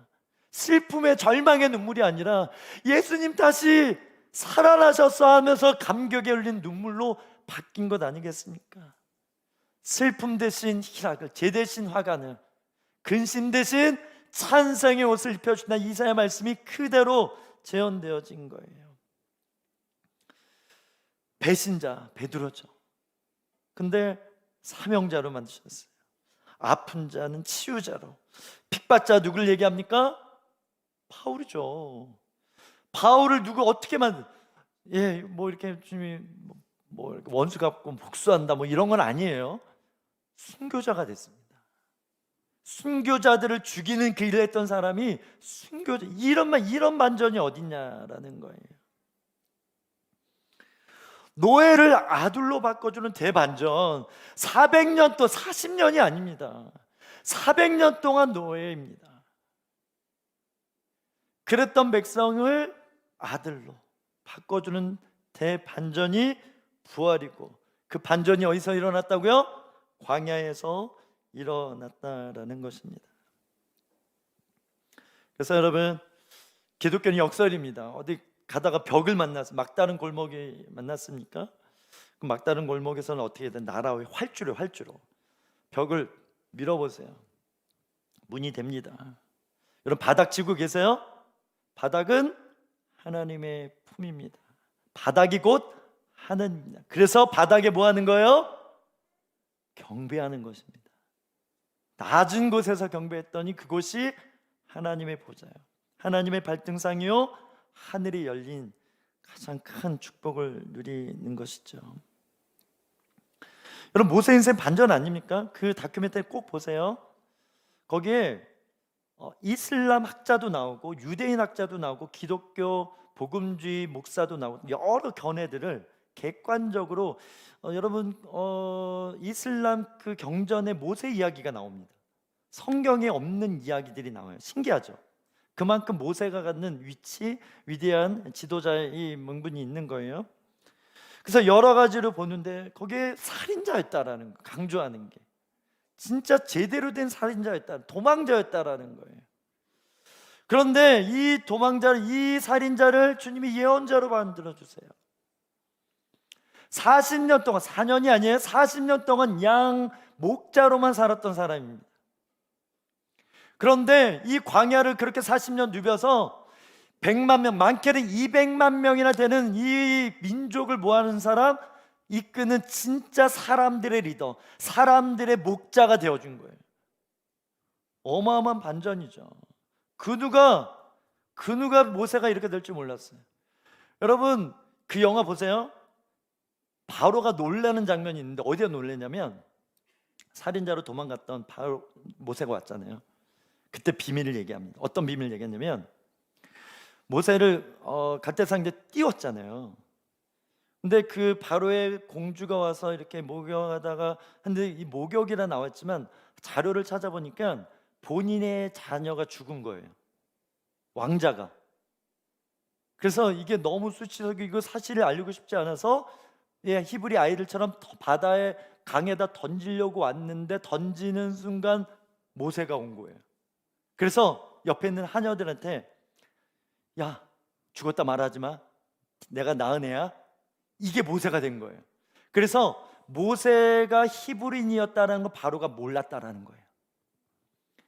슬픔의 절망의 눈물이 아니라 예수님 다시 살아나셨어 하면서 감격에 흘린 눈물로 바뀐 것 아니겠습니까? 슬픔 대신 희락을, 제 대신 화관을, 근심 대신 찬성의 옷을 입혀주나 이사야 말씀이 그대로 재현되어진 거예요. 배신자 베드로죠. 근데 사명자로 만드셨어요. 아픈 자는 치유자로. 핍박자 누굴 얘기합니까? 바울이죠. 바울을 누구 어떻게 이렇게 주님이 이렇게 원수 갚고 복수한다 이런 건 아니에요. 순교자가 됐습니다. 순교자들을 죽이는 그 일을 했던 사람이 순교자, 이런 반전이 어딨냐라는 거예요. 노예를 아들로 바꿔주는 대반전. 400년 또 40년이 아닙니다. 400년 동안 노예입니다. 그랬던 백성을 아들로 바꿔주는 대반전이 부활이고, 그 반전이 어디서 일어났다고요? 광야에서 일어났다라는 것입니다. 그래서 여러분, 기독교는 역설입니다. 어디 가다가 벽을 만나서 막다른 골목에 만났습니까? 그 막다른 골목에서는 어떻게 된 나라의 활주로 벽을 밀어보세요. 문이 됩니다. 여러분 바닥 지고 계세요? 바닥은 하나님의 품입니다. 바닥이 곧 하나님입니다. 그래서 바닥에 뭐 하는 거예요? 경배하는 것입니다. 낮은 곳에서 경배했더니 그곳이 하나님의 보좌요, 하나님의 발등상이요, 하늘이 열린 가장 큰 축복을 누리는 것이죠. 여러분 모세 인생 반전 아닙니까? 그 다큐멘터리 꼭 보세요. 거기에 이슬람 학자도 나오고 유대인 학자도 나오고 기독교 복음주의 목사도 나오고 여러 견해들을 객관적으로 여러분 이슬람 그 경전의 모세 이야기가 나옵니다. 성경에 없는 이야기들이 나와요. 신기하죠? 그만큼 모세가 갖는 위치, 위대한 지도자의 명분이 있는 거예요. 그래서 여러 가지로 보는데 거기에 살인자였다라는 거, 강조하는 게 진짜 제대로 된 살인자였다, 도망자였다라는 거예요. 그런데 이 도망자를, 이 살인자를 주님이 예언자로 만들어 주세요. 40년 동안, 4년이 아니에요. 40년 동안 양 목자로만 살았던 사람입니다. 그런데 이 광야를 그렇게 40년 누벼서 100만 명, 많게는 200만 명이나 되는 이 민족을 모아놓은 사람, 이끄는 진짜 사람들의 리더, 사람들의 목자가 되어준 거예요. 어마어마한 반전이죠. 그 누가 모세가 이렇게 될 줄 몰랐어요. 여러분 그 영화 보세요. 바로가 놀라는 장면이 있는데 어디에 놀라냐면, 살인자로 도망갔던 바로 모세가 왔잖아요. 그때 비밀을 얘기합니다. 어떤 비밀을 얘기했냐면, 모세를 갈대상에 띄웠잖아요. 근데 그 바로의 공주가 와서 이렇게 목욕하다가, 근데 이 목욕이라 나왔지만 자료를 찾아보니까 본인의 자녀가 죽은 거예요, 왕자가. 그래서 이게 너무 수치스럽고 사실을 알리고 싶지 않아서 히브리 아이들처럼 바다에, 강에다 던지려고 왔는데 던지는 순간 모세가 온 거예요. 그래서 옆에 있는 하녀들한테, 야, 죽었다 말하지 마, 내가 낳은 애야. 이게 모세가 된 거예요. 그래서 모세가 히브리인이었다는 거 바로가 몰랐다라는 거예요.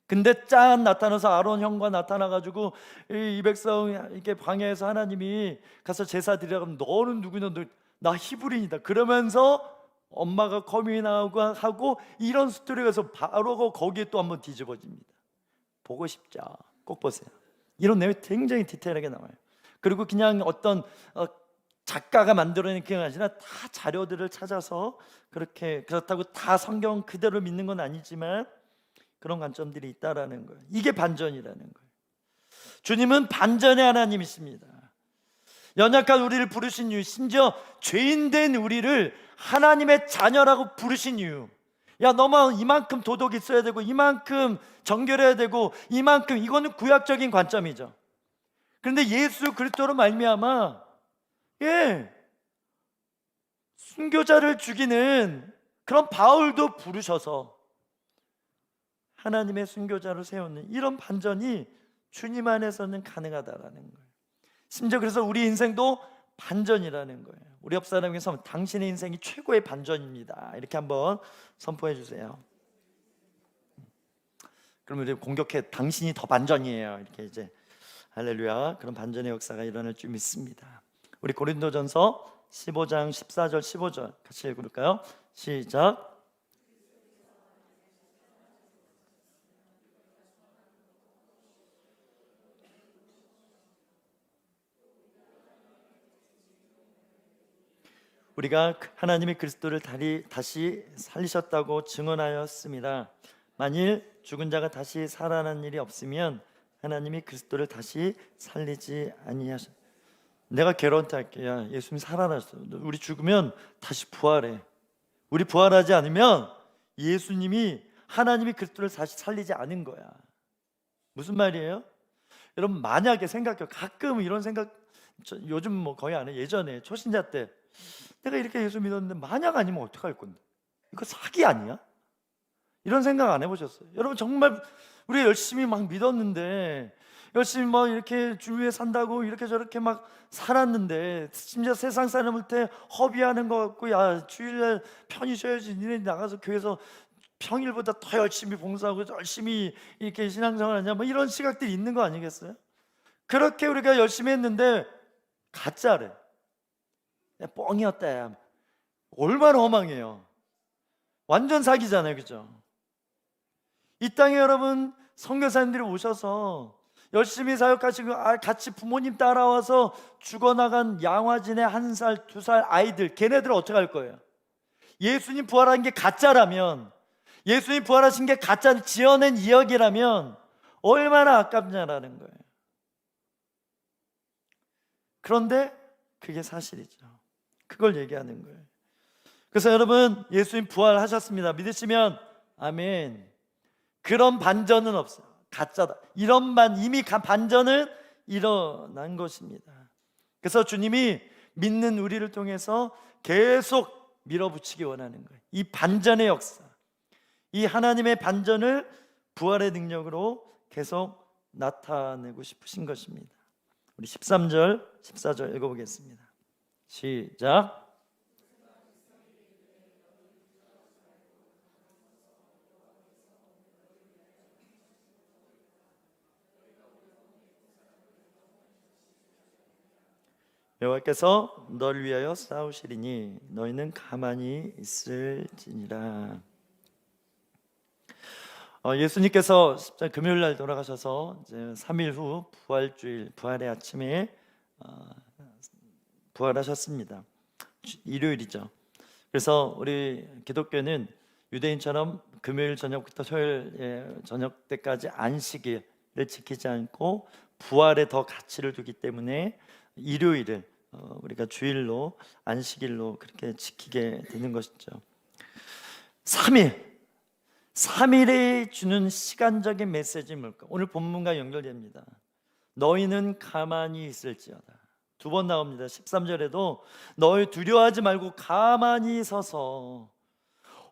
근데 짠 나타나서 아론 형과 나타나가지고 이 백성 이렇게 방해해서 하나님이 가서 제사 드리라고 하면, 너는 누구냐, 나 히브리인이다 그러면서 엄마가 커밍아웃 하고, 이런 스토리가 서 바로 거기에 또 한번 뒤집어집니다. 보고 싶죠? 꼭 보세요. 이런 내용이 굉장히 디테일하게 나와요. 그리고 그냥 어떤 작가가 만들어낸 게 아니라 다 자료들을 찾아서, 그렇다고 다 성경 그대로 믿는 건 아니지만 그런 관점들이 있다라는 거예요. 이게 반전이라는 거예요. 주님은 반전의 하나님이십니다. 연약한 우리를 부르신 이유, 심지어 죄인된 우리를 하나님의 자녀라고 부르신 이유, 야, 너만 이만큼 도덕이 있어야 되고 이만큼 정결해야 되고 이만큼, 이거는 구약적인 관점이죠. 그런데 예수 그리스도로 말미암아 순교자를 죽이는 그런 바울도 부르셔서 하나님의 순교자로 세우는 이런 반전이 주님 안에서는 가능하다라는 거예요. 심지어 그래서 우리 인생도 반전이라는 거예요. 우리 옆 사람에게서 당신의 인생이 최고의 반전입니다, 이렇게 한번 선포해 주세요. 그러면 우리 공격해, 당신이 더 반전이에요, 이렇게 이제 할렐루야, 그런 반전의 역사가 일어날 줄 믿습니다. 우리 고린도전서 15장 14절 15절 같이 읽어볼까요? 시작. 우리가 하나님이 그리스도를 다시 살리셨다고 증언하였습니다. 만일 죽은 자가 다시 살아난 일이 없으면 하나님이 그리스도를 다시 살리지 아니하셨. 내가 개런티 할게. 야, 예수님이 살아나셨어. 우리 죽으면 다시 부활해. 우리 부활하지 않으면 예수님이, 하나님이 그리스도를 다시 살리지 않은 거야. 무슨 말이에요? 여러분, 만약에 생각해요. 가끔 이런 생각, 요즘 뭐 거의 안 해. 예전에 초신자 때 내가 이렇게 예수 믿었는데 만약 아니면 어떡할 건데? 이거 사기 아니야? 이런 생각 안 해보셨어요? 여러분, 정말 우리가 열심히 막 믿었는데, 열심히 막 이렇게 주 위에 산다고 이렇게 저렇게 막 살았는데, 심지어 세상 사람한테 허비하는 것 같고, 야, 주일날 편히 쉬어야지, 니네 나가서 교회에서 평일보다 더 열심히 봉사하고 열심히 이렇게 신앙생활 하냐, 뭐 이런 시각들이 있는 거 아니겠어요? 그렇게 우리가 열심히 했는데 가짜래. 뻥이었다. 야, 얼마나 허망해요. 완전 사기잖아요, 그죠? 이 땅에 여러분, 선교사님들이 오셔서 열심히 사역하시고 같이 부모님 따라와서 죽어나간 양화진의 1살, 2살 아이들, 걔네들은 어떻게 할 거예요? 예수님 부활한 게 가짜라면, 예수님 부활하신 게 가짜 지어낸 이야기라면 얼마나 아깝냐라는 거예요. 그런데 그게 사실이죠. 그걸 얘기하는 거예요. 그래서 여러분, 예수님 부활하셨습니다. 믿으시면 아멘. 그런 반전은 없어요. 가짜다. 이미 반전은 일어난 것입니다. 그래서 주님이 믿는 우리를 통해서 계속 밀어붙이기 원하는 거예요. 이 반전의 역사, 이 하나님의 반전을 부활의 능력으로 계속 나타내고 싶으신 것입니다. 우리 13절, 14절 읽어보겠습니다. 시작. 여호와께서 너를 위하여 싸우시리니 너희는 가만히 있을지니라. 예수님께서 십자가 금요일 날 돌아가셔서 이제 3일 후 부활주일, 부활의 아침에 부활하셨습니다. 일요일이죠. 그래서 우리 기독교는 유대인처럼 금요일 저녁부터 토요일 저녁 때까지 안식일을 지키지 않고 부활에 더 가치를 두기 때문에 일요일을 우리가 주일로 안식일로 그렇게 지키게 되는 것이죠. 3일이 주는 시간적인 메시지는 뭘까? 오늘 본문과 연결됩니다. 너희는 가만히 있을지어다. 두 번 나옵니다. 13절에도 너희 두려워하지 말고 가만히 서서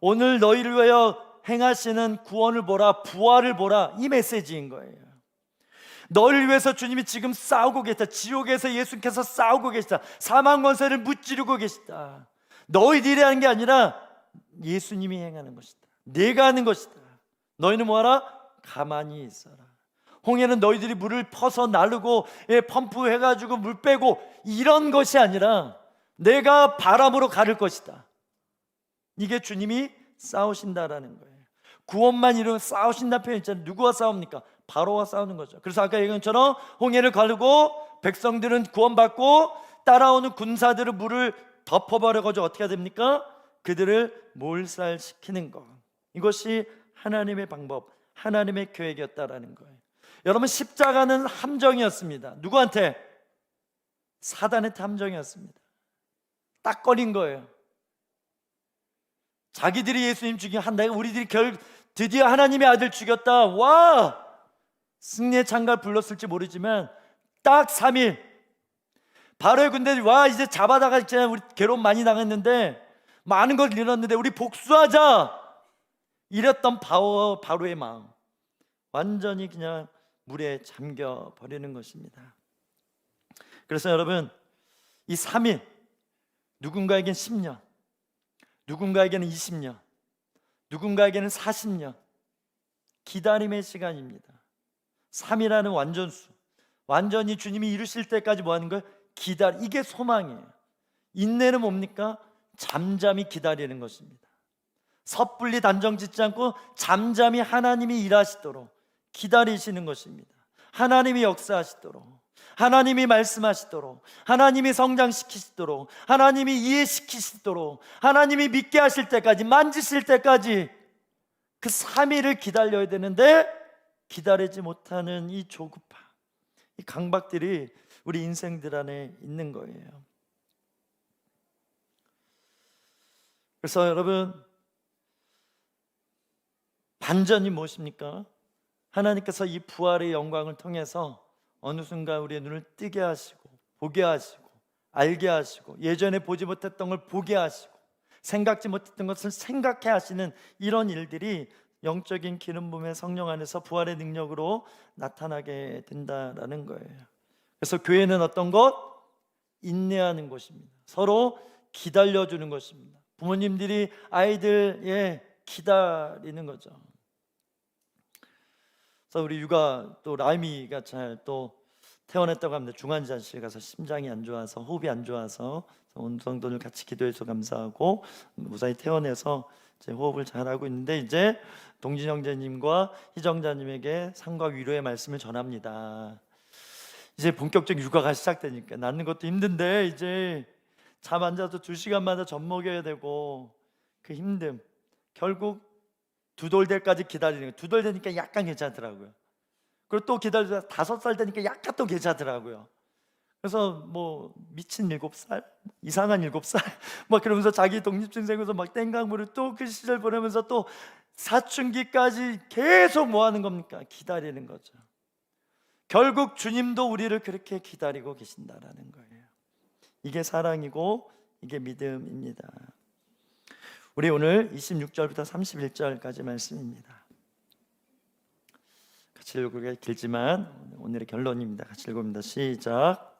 오늘 너희를 위하여 행하시는 구원을 보라, 부활을 보라, 이 메시지인 거예요. 너희를 위해서 주님이 지금 싸우고 계시다. 지옥에서 예수께서 싸우고 계시다. 사망 권세를 무찌르고 계시다. 너희들이 하는 게 아니라 예수님이 행하는 것이다. 내가 하는 것이다. 너희는 뭐하라? 가만히 있어라. 홍해는 너희들이 물을 퍼서 나르고 펌프해가지고 물 빼고 이런 것이 아니라 내가 바람으로 가를 것이다. 이게 주님이 싸우신다라는 거예요. 구원만 이루면 싸우신다는 표현 있잖아요. 누구와 싸웁니까? 바로와 싸우는 거죠. 그래서 아까 얘기한 것처럼 홍해를 가르고 백성들은 구원받고 따라오는 군사들은 물을 덮어버려가지고 어떻게 됩니까? 그들을 몰살시키는 것. 이것이 하나님의 방법, 하나님의 계획이었다라는 거예요. 여러분, 십자가는 함정이었습니다. 누구한테? 사단한테 함정이었습니다. 딱 걸린 거예요. 자기들이 예수님 죽이게 한다. 우리들이 드디어 하나님의 아들 죽였다. 와! 승리의 창가를 불렀을지 모르지만 딱 3일 바로의 군대들이 와 이제 잡아다가 있잖아요. 우리 괴로움 많이 당했는데 많은 걸 잃었는데 우리 복수하자 이랬던 바로의 마음 완전히 그냥 물에 잠겨 버리는 것입니다. 그래서 여러분, 이 3일 누군가에겐 10년, 누군가에게는 20년, 누군가에게는 40년 기다림의 시간입니다. 3이라는 완전수, 완전히 주님이 이루실 때까지 뭐 하는 거예요? 이게 소망이에요. 인내는 뭡니까? 잠잠히 기다리는 것입니다. 섣불리 단정 짓지 않고 잠잠히 하나님이 일하시도록 기다리시는 것입니다. 하나님이 역사하시도록, 하나님이 말씀하시도록, 하나님이 성장시키시도록, 하나님이 이해시키시도록, 하나님이 믿게 하실 때까지, 만지실 때까지 그 3일을 기다려야 되는데 기다리지 못하는 이 조급함, 이 강박들이 우리 인생들 안에 있는 거예요. 그래서 여러분, 반전이 무엇입니까? 하나님께서 이 부활의 영광을 통해서 어느 순간 우리의 눈을 뜨게 하시고 보게 하시고 알게 하시고 예전에 보지 못했던 걸 보게 하시고 생각지 못했던 것을 생각해 하시는 이런 일들이 영적인 기름 부음의 성령 안에서 부활의 능력으로 나타나게 된다라는 거예요. 그래서 교회는 어떤 것? 인내하는 곳입니다. 서로 기다려주는 것입니다. 부모님들이 아이들 기다리는 거죠. 그래서 우리 육아 또 라임이가 잘 또 퇴원했다고 합니다. 중환자실 가서 심장이 안 좋아서 호흡이 안 좋아서 온 성도들 같이 기도해서 감사하고 무사히 퇴원해서 제 호흡을 잘하고 있는데 이제 동진 형제님과 희정자님에게 상과 위로의 말씀을 전합니다. 이제 본격적 육아가 시작되니까 낳는 것도 힘든데 이제 잠 안 자서 2시간마다 젖 먹여야 되고 그 힘듦 결국 두 돌 때까지 기다리는 거예요. 두 돌 되니까 약간 괜찮더라고요. 그리고 또 기다리다가 5살 되니까 약간 또 괜찮더라고요. 그래서 뭐 미친 7살, 이상한 7살 막 그러면서 자기 독립신생에서 막 땡강물을 또 그 시절 보내면서 또 사춘기까지 계속 뭐 하는 겁니까? 기다리는 거죠. 결국 주님도 우리를 그렇게 기다리고 계신다라는 거예요. 이게 사랑이고 이게 믿음입니다. 우리 오늘 26절부터 31절까지 말씀입니다. 같이 읽기가 길지만 오늘의 결론입니다. 같이 읽어봅니다. 시작.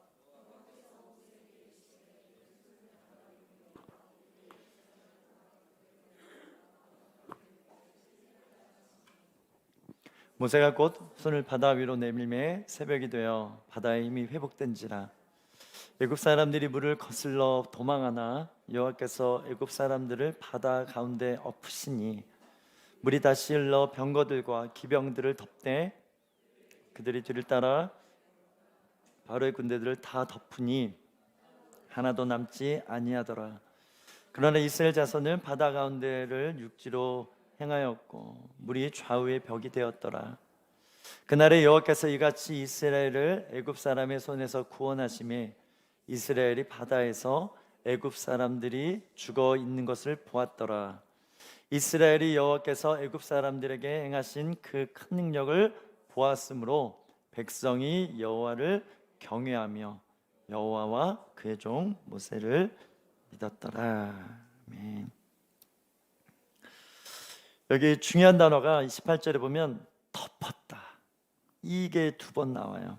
모세가 곧 손을 바다 위로 내밀매 새벽이 되어 바다의 힘이 회복된지라 애굽 사람들이 물을 거슬러 도망하나 여호와께서 애굽 사람들을 바다 가운데 엎으시니 물이 다시 흘러 병거들과 기병들을 덮되 그들이 뒤를 따라 바로의 군대들을 다 덮으니 하나도 남지 아니하더라. 그러나 이스라엘 자손은 바다 가운데를 육지로 행하였고 물이 좌우의 벽이 되었더라. 그날에 여호와께서 이같이 이스라엘을 애굽 사람의 손에서 구원하심에 이스라엘이 바다에서 애굽 사람들이 죽어 있는 것을 보았더라. 이스라엘이 여호와께서 애굽 사람들에게 행하신 그 큰 능력을 보았으므로 백성이 여호와를 경외하며 여호와와 그의 종 모세를 믿었더라. 아멘. 여기 중요한 단어가 28절에 보면 덮었다. 이게 2번 나와요.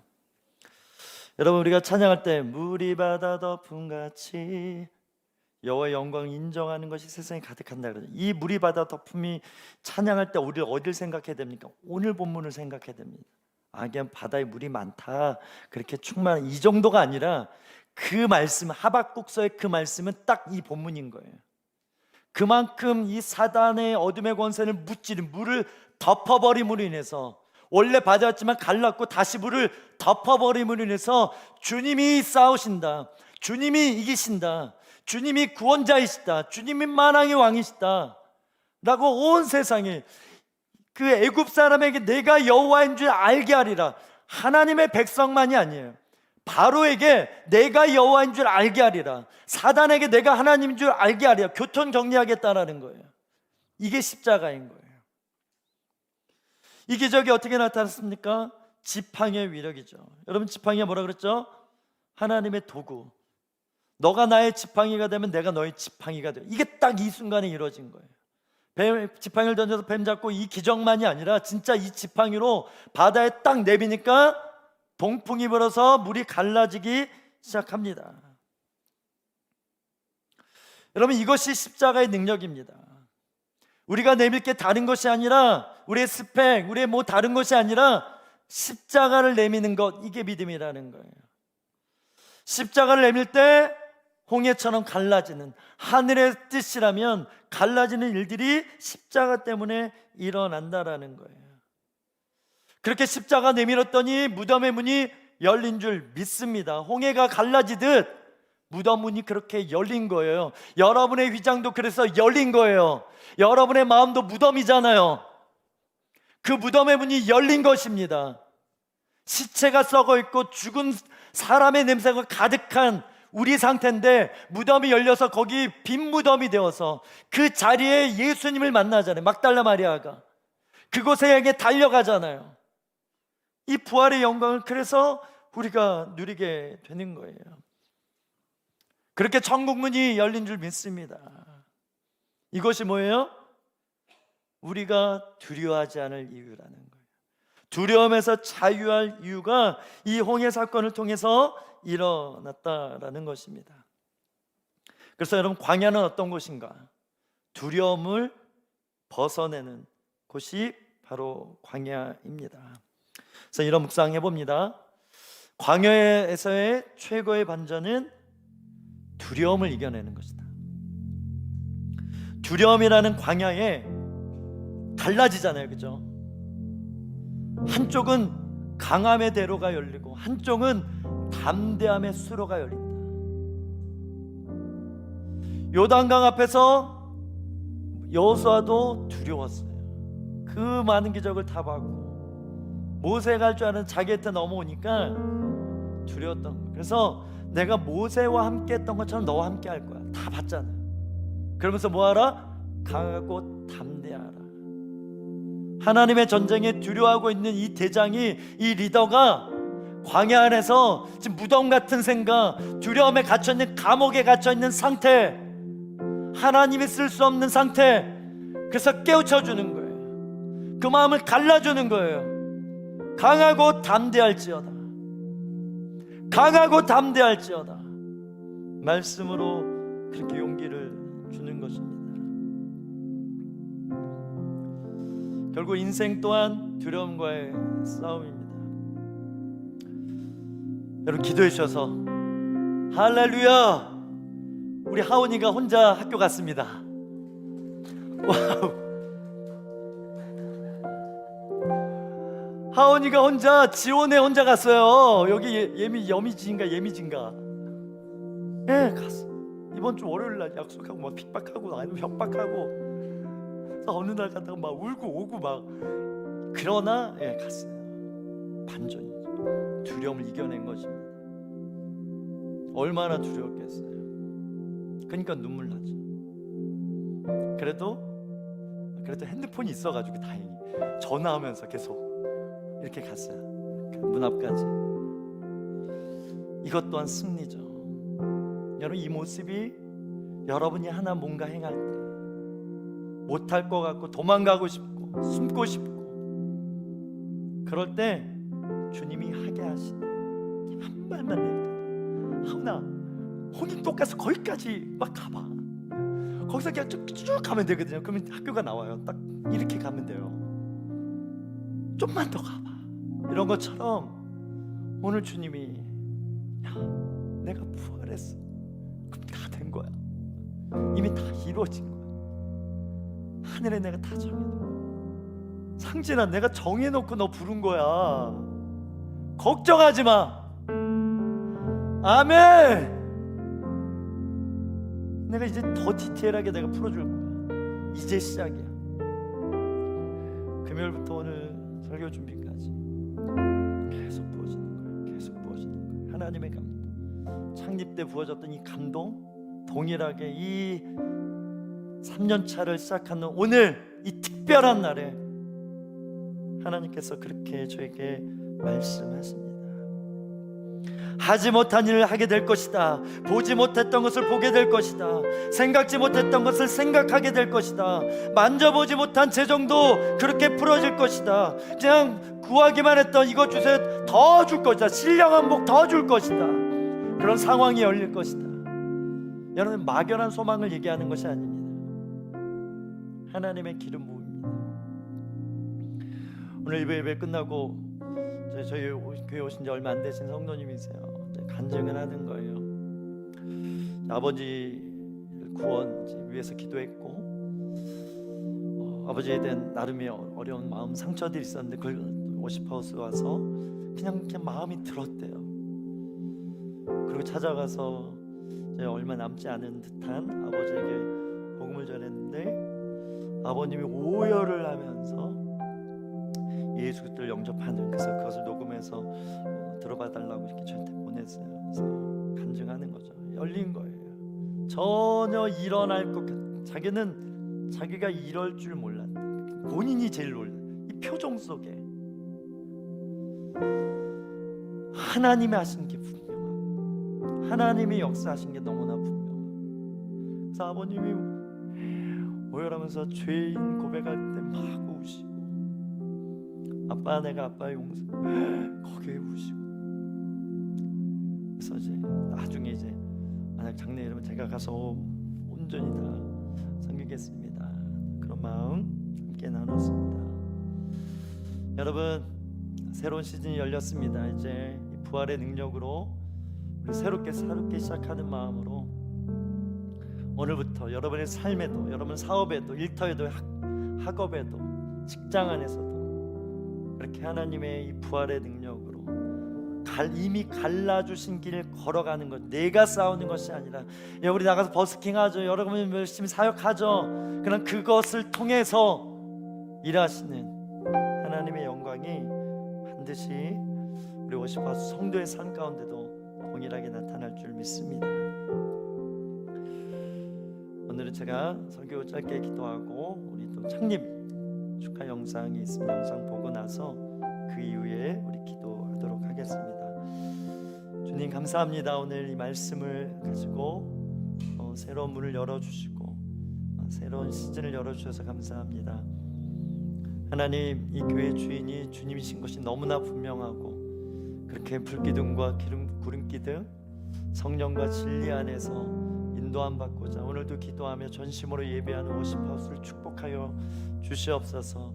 여러분, 우리가 찬양할 때 물이 바다 덮음같이 여호와의 영광을 인정하는 것이 세상에 가득한다 그러죠. 이 물이 바다 덮음이 찬양할 때 우리 어딜 생각해야 됩니까? 오늘 본문을 생각해야 됩니다. 그냥 바다에 물이 많다 그렇게 충만한 이 정도가 아니라 그 말씀, 하박국서의 그 말씀은 딱 이 본문인 거예요. 그만큼 이 사단의 어둠의 권세를 무찌른 물을 덮어버림으로 인해서, 원래 바다였지만 갈랐고 다시 물을 덮어버림으로 인해서 주님이 싸우신다, 주님이 이기신다, 주님이 구원자이시다, 주님이 만왕의 왕이시다 라고 온 세상에 그 애굽 사람에게 내가 여호와인 줄 알게 하리라. 하나님의 백성만이 아니에요. 바로에게 내가 여호와인 줄 알게 하리라. 사단에게 내가 하나님인 줄 알게 하리라. 교통 정리하겠다라는 거예요. 이게 십자가인 거예요. 이 기적이 어떻게 나타났습니까? 지팡이의 위력이죠. 여러분, 지팡이가 뭐라 그랬죠? 하나님의 도구. 너가 나의 지팡이가 되면 내가 너의 지팡이가 돼. 이게 딱 이 순간에 이루어진 거예요. 지팡이를 던져서 뱀 잡고 이 기적만이 아니라 진짜 이 지팡이로 바다에 딱 내비니까 동풍이 불어서 물이 갈라지기 시작합니다. 여러분, 이것이 십자가의 능력입니다. 우리가 내밀 게 다른 것이 아니라, 우리의 스펙, 우리의 뭐 다른 것이 아니라 십자가를 내미는 것, 이게 믿음이라는 거예요. 십자가를 내밀 때 홍해처럼 갈라지는, 하늘의 뜻이라면 갈라지는 일들이 십자가 때문에 일어난다라는 거예요. 그렇게 십자가 내밀었더니 무덤의 문이 열린 줄 믿습니다. 홍해가 갈라지듯 무덤 문이 그렇게 열린 거예요. 여러분의 휘장도 그래서 열린 거예요. 여러분의 마음도 무덤이잖아요. 그 무덤의 문이 열린 것입니다. 시체가 썩어 있고 죽은 사람의 냄새가 가득한 우리 상태인데 무덤이 열려서 거기 빈 무덤이 되어서 그 자리에 예수님을 만나잖아요. 막달라 마리아가 그곳에 향해 달려가잖아요. 이 부활의 영광을 그래서 우리가 누리게 되는 거예요. 그렇게 천국 문이 열린 줄 믿습니다. 이것이 뭐예요? 우리가 두려워하지 않을 이유라는 거예요. 두려움에서 자유할 이유가 이 홍해 사건을 통해서 일어났다라는 것입니다. 그래서 여러분, 광야는 어떤 곳인가? 두려움을 벗어내는 곳이 바로 광야입니다. 그래서 이런 묵상해 봅니다. 광야에서의 최고의 반전은 두려움을 이겨내는 것이다. 두려움이라는 광야에 갈라지잖아요, 그죠? 한쪽은 강함의 대로가 열리고 한쪽은 담대함의 수로가 열린다. 요단강 앞에서 여호수아도 두려웠어요. 그 많은 기적을 다 봤고 모세가 할 줄 아는 자기한테 넘어오니까 두려웠던 거예요. 그래서 내가 모세와 함께 했던 것처럼 너와 함께 할 거야. 다 봤잖아요. 그러면서 뭐하라? 강하고 담대하라. 하나님의 전쟁에 두려워하고 있는 이 대장이, 이 리더가 광야 안에서 지금 무덤 같은 생각, 두려움에 갇혀있는, 감옥에 갇혀있는 상태, 하나님이 쓸 수 없는 상태, 그래서 깨우쳐주는 거예요. 그 마음을 갈라주는 거예요. 강하고 담대할지어다, 강하고 담대할지어다. 말씀으로 그렇게 용기를 주는 것입니다. 결국 인생 또한 두려움과의 싸움입니다. 여러분, 기도해 주셔서 할렐루야, 우리 하온이가 혼자 학교 갔습니다. 와우, 하온이가 혼자 지원에 혼자 갔어요. 여기 예미진가 예, 갔어. 이번 주 월요일날 약속하고 막 핍박하고 아니면 협박하고 어느 날 갔다가 막 울고 오고 막, 그러나 예, 갔어요. 반전이죠. 두려움을 이겨낸 것입니다. 얼마나 두려웠겠어요. 그러니까 눈물 나죠. 그래도 핸드폰이 있어가지고 다행히 전화하면서 계속 이렇게 갔어요. 문 앞까지. 이것 또한 승리죠. 여러분, 이 모습이 여러분이 하나 뭔가 행할 때 못할 것 같고 도망가고 싶고 숨고 싶고 그럴 때 주님이 하게 하시는 한 발만 내뱉어. 하은아, 혼인도 가서 거기까지 막 가봐. 거기서 그냥 쭉 가면 되거든요. 그러면 학교가 나와요. 딱 이렇게 가면 돼요. 좀만 더 가봐. 이런 것처럼 오늘 주님이, 야, 내가 부활했어. 그럼 다 된 거야. 이미 다 이루어진 거야. 하늘에 내가 다 정해놓고, 상진아, 내가 정해놓고 너 부른 거야. 걱정하지 마. 아멘. 내가 이제 더 디테일하게 내가 풀어줄 거야. 이제 시작이야. 금요일부터 오늘 설교 준비까지 계속 부어지는 거예요. 계속 부어지는 거예요. 하나님의 감동, 창립 때 부어졌던 이 감동 동일하게 이 3년차를 시작하는 오늘 이 특별한 날에 하나님께서 그렇게 저에게 말씀하십니다. 하지 못한 일을 하게 될 것이다. 보지 못했던 것을 보게 될 것이다. 생각지 못했던 것을 생각하게 될 것이다. 만져보지 못한 재정도 그렇게 풀어질 것이다. 그냥 구하기만 했던 이것 주세요, 더 줄 것이다. 신령한 복 더 줄 것이다. 그런 상황이 열릴 것이다. 여러분, 막연한 소망을 얘기하는 것이 아닙니다. 하나님의 기름 부음입니다. 오늘 예배 끝나고 저희 교회 오신 지 얼마 안 되신 성도님이세요. 간증을 하는 거예요. 아버지 구원 위해서 기도했고, 아버지에 대한 나름의 어려운 마음 상처들이 있었는데 그걸 워시파우스 와서 그냥 마음이 들었대요. 그리고 찾아가서 얼마 남지 않은 듯한 아버지에게 복음을 전했는데 아버님이 오열을 하면서 예수 그리스도를 영접하는, 그래서 그것을 녹음해서 들어봐 달라고 이렇게 저한테 보냈어요. 그래서 간증하는 거죠. 열린 거예요. 전혀 일어날 것 자기는 자기가 이럴 줄 몰랐대. 본인이 제일 놀라. 이 표정 속에 하나님이 하신 게 분명하고 하나님이 역사하신 게 너무나 분명하고, 그래서 아버님이 오열하면서 죄인 고백할 때 막 우시고, 아빠, 내가 아빠의 용서, 거기에 우시고. 그래서 이제 나중에 이제 만약 장례 이러면 제가 가서 온전히 다 섬기겠습니다. 그런 마음 함께 나눴습니다. 여러분, 새로운 시즌이 열렸습니다. 이제 이 부활의 능력으로 우리 새롭게 시작하는 마음으로 오늘부터 여러분의 삶에도, 여러분 사업에도, 일터에도, 학업에도, 직장 안에서도 그렇게 하나님의 이 부활의 능력으로 이미 갈라주신 길을 걸어가는 것, 내가 싸우는 것이 아니라, 우리 나가서 버스킹하죠, 여러분 열심히 사역하죠. 그런 그것을 통해서 일하시는 하나님의 영광이 반드시 우리 워시파우스 성도의 삶 가운데도 동일하게 나타날 줄 믿습니다. 오늘은 제가 설교 짧게 기도하고 우리 또 창립 축하 영상이 있으면 영상 보고 나서 그 이후에 우리 기도하도록 하겠습니다. 주님 감사합니다. 오늘 이 말씀을 가지고 새로운 문을 열어주시고 새로운 시즌을 열어주셔서 감사합니다. 하나님, 이 교회 주인이 주님이신 것이 너무나 분명하고, 그렇게 불기둥과 구름기둥 성령과 진리 안에서 인도함 받고자 오늘도 기도하며 전심으로 예배하는 워시파우스를 축복하여 주시옵소서.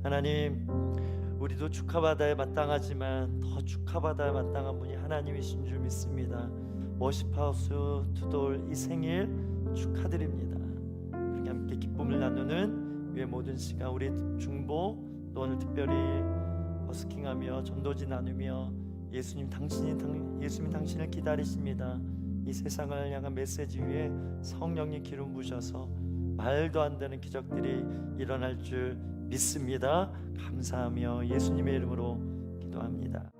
하나님, 우리도 축하받아야 마땅하지만 더 축하받아야 마땅한 분이 하나님이신 줄 믿습니다. 워시파우스 투돌 이 생일 축하드립니다. 그렇게 함께 기쁨을 나누는 위의 모든 시간, 우리 중보 또 오늘 특별히 버스킹하며 전도지 나누며 예수님 당신을 기다리십니다. 이 세상을 향한 메시지 위에 성령의 기름 부으셔서 말도 안 되는 기적들이 일어날 줄 믿습니다. 감사하며 예수님의 이름으로 기도합니다.